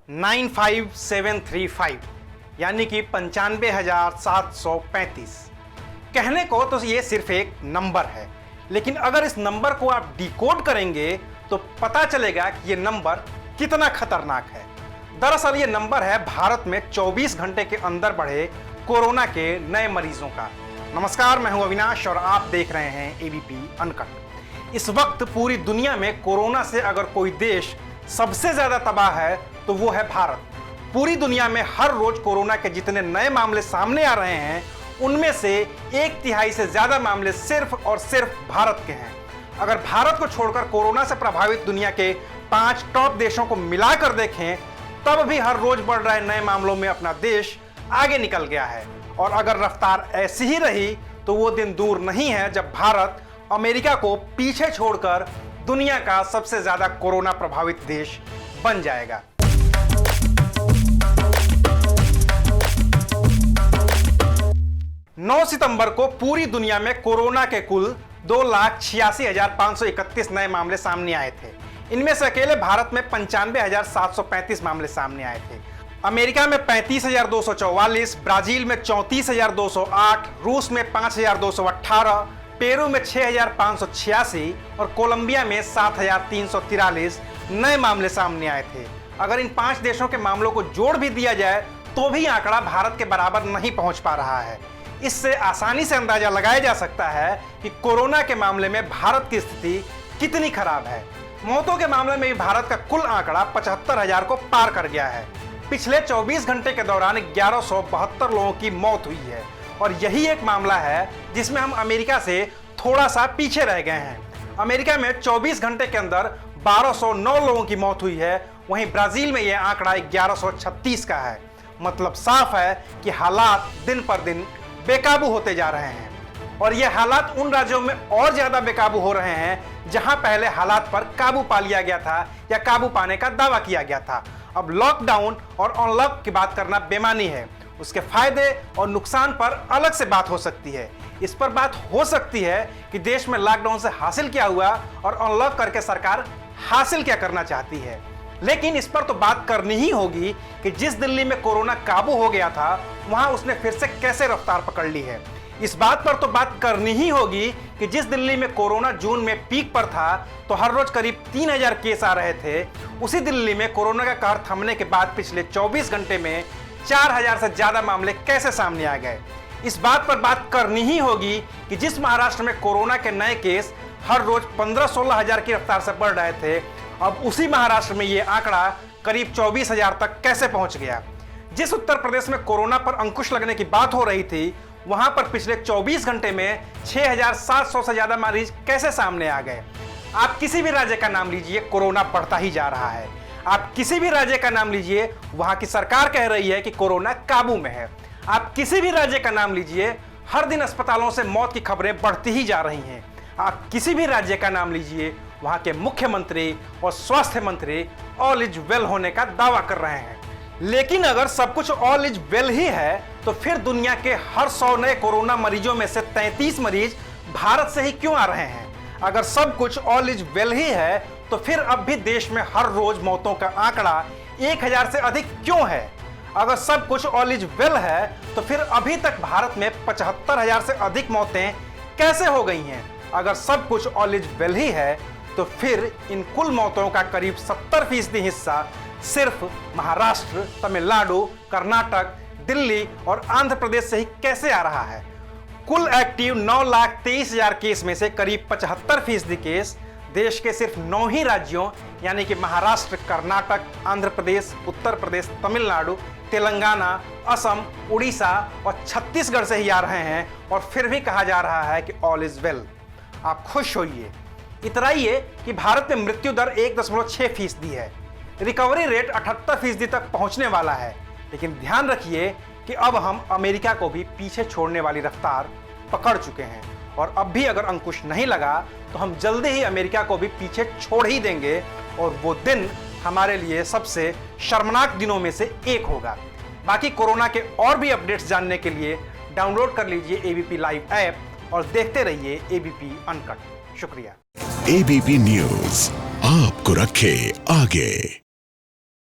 95735 यानी कि 95,735। कहने को तो ये सिर्फ एक नंबर है, लेकिन अगर इस नंबर को आप डिकोड करेंगे तो पता चलेगा कि ये नंबर कितना खतरनाक है। दरअसल ये नंबर है भारत में 24 घंटे के अंदर बढ़े कोरोना के नए मरीजों का। नमस्कार, मैं हूं अविनाश और आप देख रहे हैं एबीपी अनकट। इस वक्त पूरी दुनिया में कोरोना से अगर कोई देश सबसे ज्यादा तबाह है तो वो है भारत। पूरी दुनिया में हर रोज कोरोना के जितने नए मामले सामने आ रहे हैं उनमें से 1/3 से ज्यादा मामले सिर्फ और सिर्फ भारत के हैं। अगर भारत को छोड़कर कोरोना से प्रभावित दुनिया के 5 टॉप देशों को मिलाकर देखें तब भी हर रोज बढ़ रहे नए मामलों में अपना देश आगे निकल गया है। और अगर रफ्तार ऐसी ही रही तो वो दिन दूर नहीं है जब भारत अमेरिका को पीछे छोड़कर दुनिया का सबसे ज्यादा कोरोना प्रभावित देश बन जाएगा। नौ सितंबर को पूरी दुनिया में कोरोना के कुल 2,86,531 नए मामले सामने आए थे। इनमें से अकेले भारत में 95,735 मामले सामने आए थे। अमेरिका में 35,244, ब्राजील में 34,208, रूस में 5,218, पेरू में 6,586 और कोलंबिया में 7,343 नए मामले सामने आए थे। अगर इन 5 देशों के मामलों को जोड़ भी दिया जाए तो भी आंकड़ा भारत के बराबर नहीं पहुंच पा रहा है। इससे आसानी से अंदाजा लगाया जा सकता है कि कोरोना के मामले में भारत की स्थिति कितनी खराब है। मौतों के मामले में भी भारत का कुल आंकड़ा 75,000 को पार कर गया है। पिछले 24 घंटे के दौरान 1172 लोगों की मौत हुई है और यही एक मामला है जिसमें हम अमेरिका से थोड़ा सा पीछे रह गए हैं। अमेरिका में 24 घंटे के अंदर 1209 लोगों की मौत हुई है, वहीं ब्राजील में यह आंकड़ा 1136 का है। मतलब साफ है कि हालात दिन पर दिन बेकाबू होते जा रहे हैं और ये हालात उन राज्यों में और ज्यादा बेकाबू हो रहे हैं जहां पहले हालात पर काबू पा लिया गया था या काबू पाने का दावा किया गया था। अब लॉकडाउन और अनलॉक की बात करना बेमानी है। उसके फायदे और नुकसान पर अलग से बात हो सकती है। इस पर बात हो सकती है कि देश में लॉकडाउन से हासिल क्या हुआ और अनलॉक करके सरकार हासिल क्या करना चाहती है। लेकिन इस पर तो बात करनी ही होगी कि जिस दिल्ली में कोरोना काबू हो गया था वहां उसने फिर से कैसे रफ्तार पकड़ ली है। इस बात पर तो बात करनी ही होगी कि जिस दिल्ली में कोरोना जून में पीक पर था तो हर रोज करीब 3,000 केस आ रहे थे, उसी दिल्ली में कोरोना का कहर थमने के बाद पिछले 24 घंटे में 4,000 से ज्यादा मामले कैसे सामने आ गए। इस बात पर बात करनी ही होगी कि जिस महाराष्ट्र में कोरोना के नए केस हर रोज 15-16 हजार की रफ्तार से बढ़ रहे थे, अब उसी महाराष्ट्र में ये आंकड़ा करीब 24,000 तक कैसे पहुंच गया। जिस उत्तर प्रदेश में कोरोना पर अंकुश लगने की बात हो रही थी वहां पर पिछले 24 घंटे में 6,700 से ज्यादा मरीज कैसे सामने आ गए। आप किसी भी राज्य का नाम लीजिए, कोरोना बढ़ता ही जा रहा है। आप किसी भी राज्य का नाम लीजिए, वहां की सरकार कह रही है कि कोरोना काबू में है। आप किसी भी राज्य का नाम लीजिए, हर दिन अस्पतालों से मौत की खबरें बढ़ती ही जा रही हैं। आप किसी भी राज्य का नाम लीजिए, वहां के मुख्यमंत्री और स्वास्थ्य मंत्री ऑल इज वेल होने का दावा कर रहे हैं। लेकिन अगर सब कुछ ऑल इज वेल ही है तो फिर दुनिया के हर 100 नए कोरोना मरीजों में से 33 मरीज भारत से ही क्यों आ रहे हैं। अगर सब कुछ ऑल इज वेल ही है तो फिर अब भी देश में हर रोज मौतों का आंकड़ा 1,000 से अधिक क्यों है। अगर सब कुछ ऑल इज वेल है तो फिर अभी तक भारत में 75,000 से अधिक मौतें कैसे हो गई हैं। अगर सब कुछ ऑल इज वेल ही है तो फिर इन कुल मौतों का करीब 70% हिस्सा सिर्फ महाराष्ट्र, तमिलनाडु, कर्नाटक, दिल्ली और आंध्र प्रदेश से ही कैसे आ रहा है। कुल एक्टिव 9,23,000 केस में से करीब 75% केस देश के सिर्फ 9 ही राज्यों यानी कि महाराष्ट्र, कर्नाटक, आंध्र प्रदेश, उत्तर प्रदेश, तमिलनाडु, तेलंगाना, असम, उड़ीसा और छत्तीसगढ़ से ही आ रहे हैं और फिर भी कहा जा रहा है कि ऑल इज वेल। आप खुश होइए, इतराइए कि भारत में मृत्यु दर 1.6% है। रिकवरी रेट 78% तक पहुंचने वाला है। लेकिन ध्यान रखिए कि अब हम अमेरिका को भी पीछे छोड़ने वाली रफ्तार पकड़ चुके हैं और अब भी अगर अंकुश नहीं लगा तो हम जल्दी ही अमेरिका को भी पीछे छोड़ ही देंगे और वो दिन हमारे लिए सबसे शर्मनाक दिनों में से एक होगा। बाकी कोरोना के और भी अपडेट्स जानने के लिए डाउनलोड कर लीजिए एबीपी लाइव ऐप और देखते रहिए एबीपी अनकट। शुक्रिया। एबीपी न्यूज आपको रखे आगे।